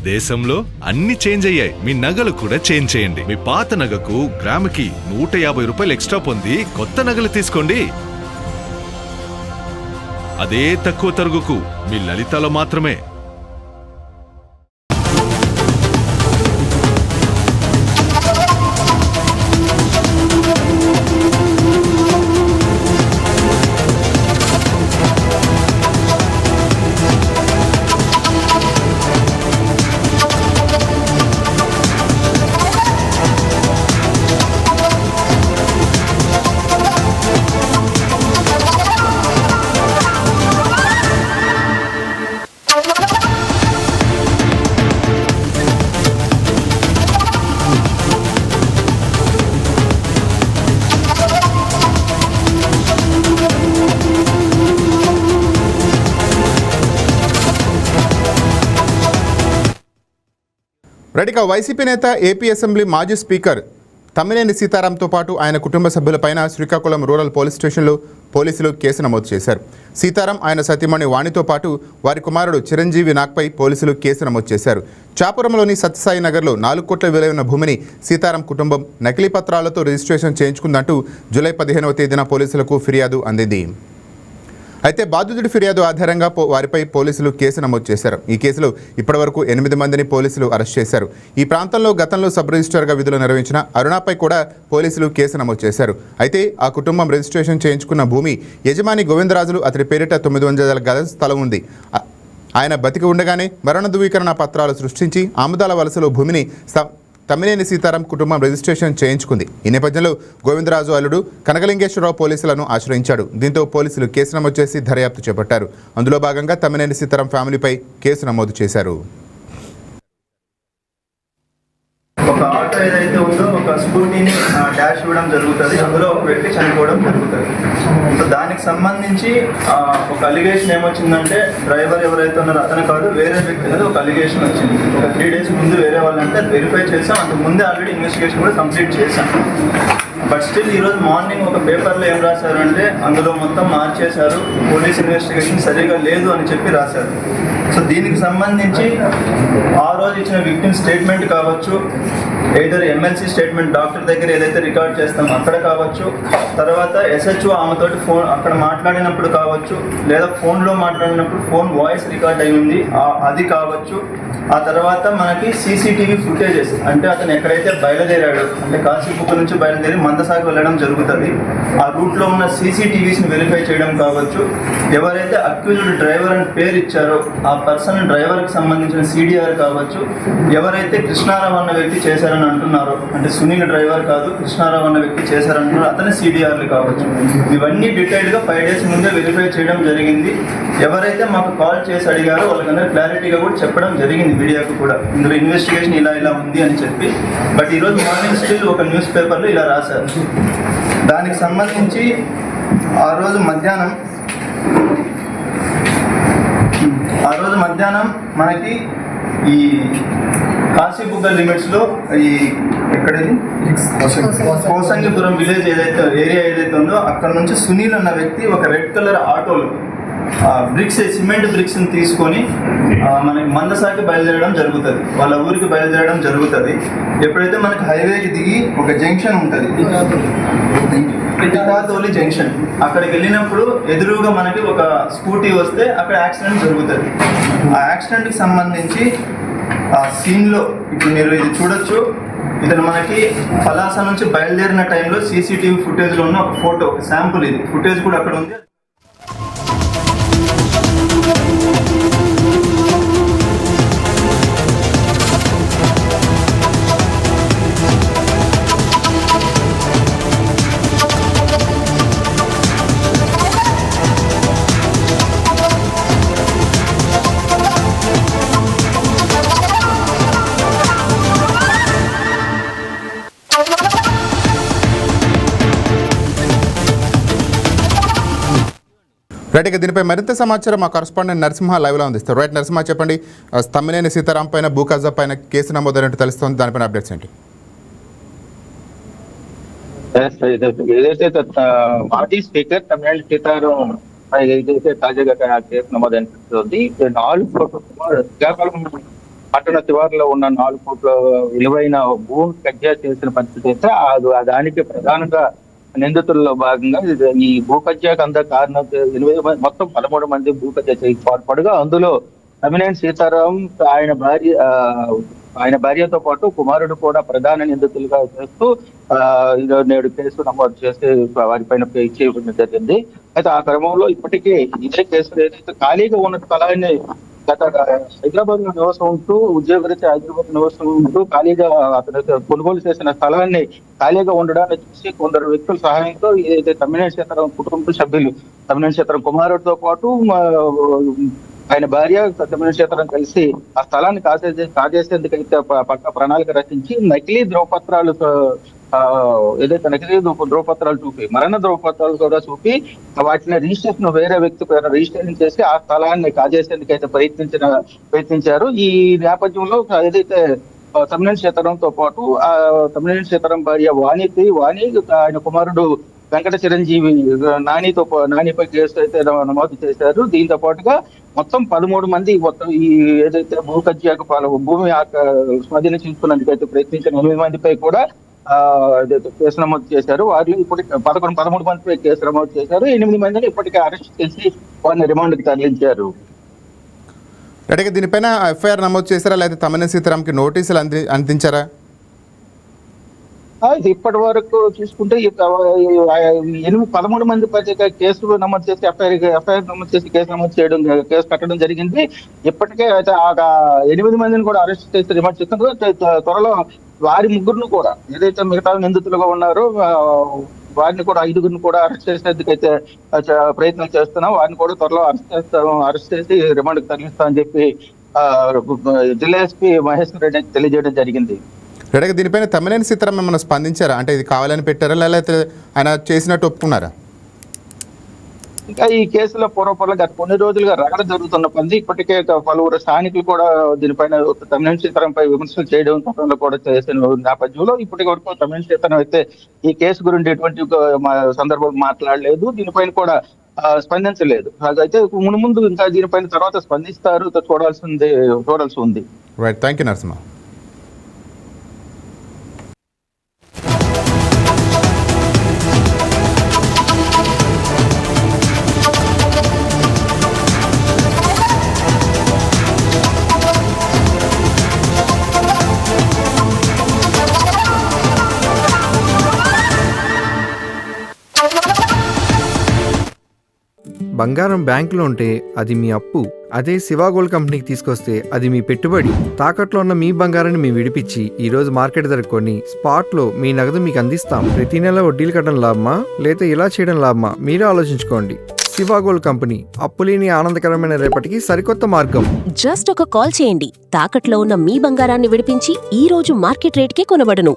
దేశంలో అన్ని చేంజ్ అయ్యాయి, మీ నగలు కూడా చేంజ్ చేయండి. మీ పాత నగకు గ్రాముకి 150 రూపాయలు ఎక్స్ట్రా పొంది కొత్త నగలు తీసుకోండి. అదే తక్కువ తరుగుకు మీ లలితలో మాత్రమే. రెడ్డిగా వైసీపీ నేత ఏపీ అసెంబ్లీ మాజీ స్పీకర్ తమ్మినేని సీతారాంతో పాటు ఆయన కుటుంబ సభ్యులపైన శ్రీకాకుళం రూరల్ పోలీస్ స్టేషన్లో పోలీసులు కేసు నమోదు చేశారు. సీతారాం ఆయన సతీమణి వాణితో పాటు వారి కుమారుడు చిరంజీవి నాగ్పై పోలీసులు కేసు నమోదు చేశారు. చాపురంలోని సత్యసాయి నగర్లో 4 కోట్ల విలువైన భూమిని సీతారాం కుటుంబం నకిలీ పత్రాలతో రిజిస్ట్రేషన్ చేయించుకుందంటూ జూలై 15వ తేదీన పోలీసులకు ఫిర్యాదు అందింది. అయితే బాధితుడి ఫిర్యాదు ఆధారంగా వారిపై పోలీసులు కేసు నమోదు చేశారు. ఈ కేసులో ఇప్పటివరకు 8 మందిని పోలీసులు అరెస్ట్ చేశారు. ఈ ప్రాంతంలో గతంలో సబ్ రిజిస్ట్రార్గా విధులు నిర్వహించిన అరుణపై కూడా పోలీసులు కేసు నమోదు చేశారు. అయితే ఆ కుటుంబం రిజిస్ట్రేషన్ చేయించుకున్న భూమి యజమాని గోవిందరాజులు అతడి పేరిట 900 గజాల స్థలం ఉంది. ఆయన బతికి ఉండగానే మరణ ధృవీకరణ పత్రాలు సృష్టించి ఆముదాల వలసలో భూమిని తమ్మినేని సీతారాం కుటుంబం రిజిస్ట్రేషన్ చేయించుకుంది. ఈ నేపథ్యంలో గోవిందరాజు అల్లుడు కనకలింగేశ్వరరావు పోలీసులను ఆశ్రయించాడు. దీంతో పోలీసులు కేసు నమోదు చేసి దర్యాప్తు చేపట్టారు. అందులో భాగంగా తమ్మినేని సీతారాం ఫ్యామిలీపై కేసు నమోదు చేశారు. ఒక ఆటో ఏదైతే ఉందో ఒక స్కూటీని డాష్ ఇవ్వడం జరుగుతుంది, అందులో ఒక వ్యక్తి చనిపోవడం జరుగుతుంది. సో దానికి సంబంధించి ఒక అలిగేషన్ ఏమొచ్చిందంటే డ్రైవర్ ఎవరైతే ఉన్నారో అతను కాదు వేరే వ్యక్తి అనేది ఒక అలిగేషన్ వచ్చింది. ఒక 3 days ముందు వేరే వాళ్ళంటే అది వెరిఫై చేసాం, అంతకు ముందే ఆల్రెడీ ఇన్వెస్టిగేషన్ కూడా కంప్లీట్ చేశాం. బట్ స్టిల్ ఈరోజు మార్నింగ్ ఒక పేపర్లో ఏం రాశారు అంటే అందులో మొత్తం మార్చేశారు, పోలీస్ ఇన్వెస్టిగేషన్ సరిగా లేదు అని చెప్పి రాశారు. సో దీనికి సంబంధించి ఆ రోజు ఇచ్చిన విక్టిమ్ స్టేట్మెంట్ కావచ్చు, ఏదైనా ఎమ్మెల్సీ స్టేట్మెంట్ డాక్టర్ దగ్గర ఏదైతే రికార్డ్ చేస్తామో అక్కడ కావచ్చు, తర్వాత ఎస్హెచ్ఓ ఆమెతోటి ఫోన్ అక్కడ మాట్లాడినప్పుడు కావచ్చు, లేదా ఫోన్లో మాట్లాడినప్పుడు ఫోన్ వాయిస్ రికార్డ్ అయి ఉంది అది కావచ్చు. ఆ తర్వాత మనకి సీసీటీవీ ఫుటేజెస్ అంటే అతను ఎక్కడైతే బయలుదేరాడు అంటే కాశీబుక్ నుంచి బయలుదేరి మందసాకి వెళ్ళడం జరుగుతుంది, ఆ రూట్లో ఉన్న సీసీటీవీస్ని వెరిఫై చేయడం కావచ్చు. ఎవరైతే అక్యూజ్డ్ డ్రైవర్ అని పేరు ఇచ్చారో ఆ పర్సన్ డ్రైవర్కి సంబంధించిన సిడిఆర్ కావచ్చు. ఎవరైతే కృష్ణారావు అన్న వ్యక్తి చేశారని అంటున్నారో అంటే సునీల్ డ్రైవర్ కాదు కృష్ణారావు అన్న వ్యక్తి చేశారంటున్నారో అతని సిడిఆర్లు కావచ్చు. ఇవన్నీ డీటెయిల్గా 5 days ముందే వెరిఫై చేయడం జరిగింది. ఎవరైతే మాకు కాల్ చేసి అడిగారో వాళ్ళకందరూ క్లారిటీగా కూడా చెప్పడం జరిగింది మీడియాకు కూడా, ఇందులో ఇన్వెస్టిగేషన్ ఇలా ఉంది అని చెప్పి. బట్ ఈరోజు మార్నింగ్ స్టిల్ ఒక న్యూస్ పేపర్లో ఇలా రాశారు. దానికి సంబంధించి ఆ రోజు మధ్యాహ్నం మనకి ఈ కాశీబుగ్గ లిమిట్స్లో ఈ ఎక్కడది కోసంగిపురం విలేజ్ ఏరియా ఏదైతే ఉందో అక్కడ నుంచి సునీల్ అన్న వ్యక్తి ఒక రెడ్ కలర్ ఆటోలో సిమెంట్ బ్రిక్స్ని తీసుకొని మనకి మందసాకి బయలుదేరడం జరుగుతుంది, వాళ్ళ ఊరికి బయలుదేరడం జరుగుతుంది. ఎప్పుడైతే మనకి హైవేకి దిగి ఒక జంక్షన్ ఉంటుంది పిఠాతోలి జంక్షన్, అక్కడికి వెళ్ళినప్పుడు ఎదురుగా మనకి ఒక స్కూటీ వస్తే అక్కడ యాక్సిడెంట్ జరుగుతుంది. ఆ యాక్సిడెంట్కి సంబంధించి ఆ సీన్లో ఇప్పుడు మీరు ఇది చూడొచ్చు. ఇతను మనకి పలాస నుంచి బయలుదేరిన టైంలో సీసీటీవీ ఫుటేజ్లో ఉన్న ఒక ఫోటో శాంపుల్, ఇది ఫుటేజ్ కూడా అక్కడ ఉంది. రైట్, ఇక దీనిపై మరింత సమాచారం మా కరస్పాండెంట్ నరసింహ లైవ్లో అందిస్తారు. రైట్ నరసింహ, చెప్పండి, తమ్మినేని సీతారాం పైన భూ కబ్జా పైన కేసు నమోదైనట్టు తెలుస్తోంది, దానిపైన అప్డేట్స్ ఏంటి? ఏదైతే మాజీ స్పీకర్ తమ్మినేని సీతారాం ఏదైతే తాజాగా కేసు నమోదైనటువంటి 4 కోట్ల పట్టణ శివారులో ఉన్న 4 కోట్ల విలువైన భూమి కబ్జా చేసిన పరిస్థితి అయితే దానికి ప్రధానంగా నిందితుల్లో భాగంగా ఈ భూ కబ్జాకు అంత కారణం 8 మంది, మొత్తం 13 మంది భూ కబ్జా చేయడానికి పాల్పడగా అందులో తమ్మినేని సీతారాం ఆయన భార్యతో పాటు కుమారుడు కూడా ప్రధాన నిందితులుగా చేస్తూ నేడు కేసు నమోదు చేసి వారిపైన చేయడం జరిగింది. అయితే ఆ క్రమంలో ఇప్పటికే ఇదే కేసులో ఏదైతే ఖాళీగా ఉన్న స్థలాన్ని గత హైదరాబాద్ లో నివాసం ఉంటూ ఉద్యోగరీత్యా హైదరాబాద్ నివాసం ఉంటూ ఖాళీగా అతను కొనుగోలు చేసిన స్థలాన్ని ఖాళీగా ఉండడాన్ని చూసి కొందరు వ్యక్తుల సహాయంతో ఏదైతే తమ్మినేని సీతారాం కుటుంబ సభ్యులు తమ్మినేని సీతారాం కుమారుడితో పాటు ఆయన భార్య తమ్మినేని సీతారాం కలిసి ఆ స్థలాన్ని కాజేసేందుకైతే పక్క ప్రణాళిక రచించి నకిలీ ధ్రువపత్రాలు ఏదైతే నకిలీ ధ్రువపత్రాలు చూపి మరణ ధ్రువపత్రాలు కూడా చూపి వాటిని రిజిస్ట్రేషన్ వేరే వ్యక్తి పేరు రిజిస్ట్రేషన్ చేసి ఆ స్థలాన్ని కాజేసేందుకైతే ప్రయత్నించారు. ఈ నేపథ్యంలో ఏదైతే తమ్మినేని సీతారాంతో పాటు తమ్మినేని సీతారాం భార్య వాణి ఆయన కుమారుడు వెంకట చిరంజీవి నానిపై కేసు అయితే నమోదు చేశారు. దీంతో పాటుగా మొత్తం 13 మంది ఈ ఏదైతే భూ కబ్జాకు భూమి స్వాధీనం చేసుకున్నందుకైతే ప్రయత్నించిన 8 మందిపై కూడా కేసు నమోదు చేశారు. వారిలో ఇప్పటికి 13 మందిపై కేసు నమోదు చేశారు. 8 మందిని ఇప్పటికే అరెస్ట్ చేసి వారిని రిమాండ్కి తరలించారు. అంటే దీనిపైన ఎఫ్ఐఆర్ నమోదు చేశారా, లేకపోతే తమ్మినేని సీతారాంకి నోటీసులు అందించారా? ఇప్పటి వరకు చూసుకుంటే 13 మంది కేసులు నమోదు చేసి ఎఫ్ఐఆర్ నమోదు చేసి కేసు కట్టడం జరిగింది. ఇప్పటికే 8 మందిని కూడా అరెస్ట్ చేసి రిమాండ్ చేస్తున్నారు. త్వరలో వారి ముగ్గురును కూడా ఏదైతే మిగతా నిందితులుగా ఉన్నారో వారిని కూడా 5గురిని కూడా అరెస్ట్ చేసేందుకైతే ప్రయత్నం చేస్తున్నాం. వారిని కూడా త్వరలో అరెస్ట్ చేసి రిమాండ్కి తరలిస్తామని చెప్పి జిల్లా ఎస్పీ మహేశ్వర్ రెడ్డి తెలియజేయడం జరిగింది. రెడగా దీనిపైన తమ్మినేని సీతారాం ఏమన్నా స్పందించారా? అంటే ఇది కావాలని పెట్టారా, లేకపోతే ఆయన చేసినట్టు ఒప్పుకున్నారా? ఇంకా ఈ కేసులో పూర్వపరంగా గత కొన్ని రోజులుగా రగడ జరుగుతున్న పని ఇప్పటికే పలువురు స్థానికులు కూడా దీనిపైన తమ్మినేని సీతారాంపై విమర్శలు చేయడం గతంలో కూడా చేసిన నేపథ్యంలో ఇప్పటి వరకు తమ్మినేని సీతారాం అయితే ఈ కేసు గురించి ఎటువంటి సందర్భం మాట్లాడలేదు, దీనిపైన కూడా స్పందించలేదు. అయితే ముందు ఇంకా దీనిపైన తర్వాత స్పందిస్తారు, చూడాల్సి ఉంది. Right, thank you Narasimha. బంగారం బ్యాంకులో ఉంటే అది మీ అప్పు, అదే శివ గోల్డ్ కంపెనీకి తీసుకొస్తే అది మీ పెట్టుబడి. తాకట్లో ఉన్న మీ బంగారాన్ని మేము విడిపించి ఈ రోజు మార్కెట్ ధర కొని స్పాట్లో మీ నగదు మీకు అందిస్తాం. ప్రతి నెల వడ్డీలు కట్టడం లాభమా లేదా ఇలా చేయడం లాభమా మీరే ఆలోచించుకోండి. శివ గోల్డ్ కంపెనీ, అప్పులేని ఆనందకరమైన రేపటికి సరికొత్త మార్గం. జస్ట్ ఒక కాల్ చేయండి. తాకట్లో ఉన్న మీ బంగారాన్ని విడిపించి ఈ రోజు మార్కెట్ రేట్కే కొనబడును.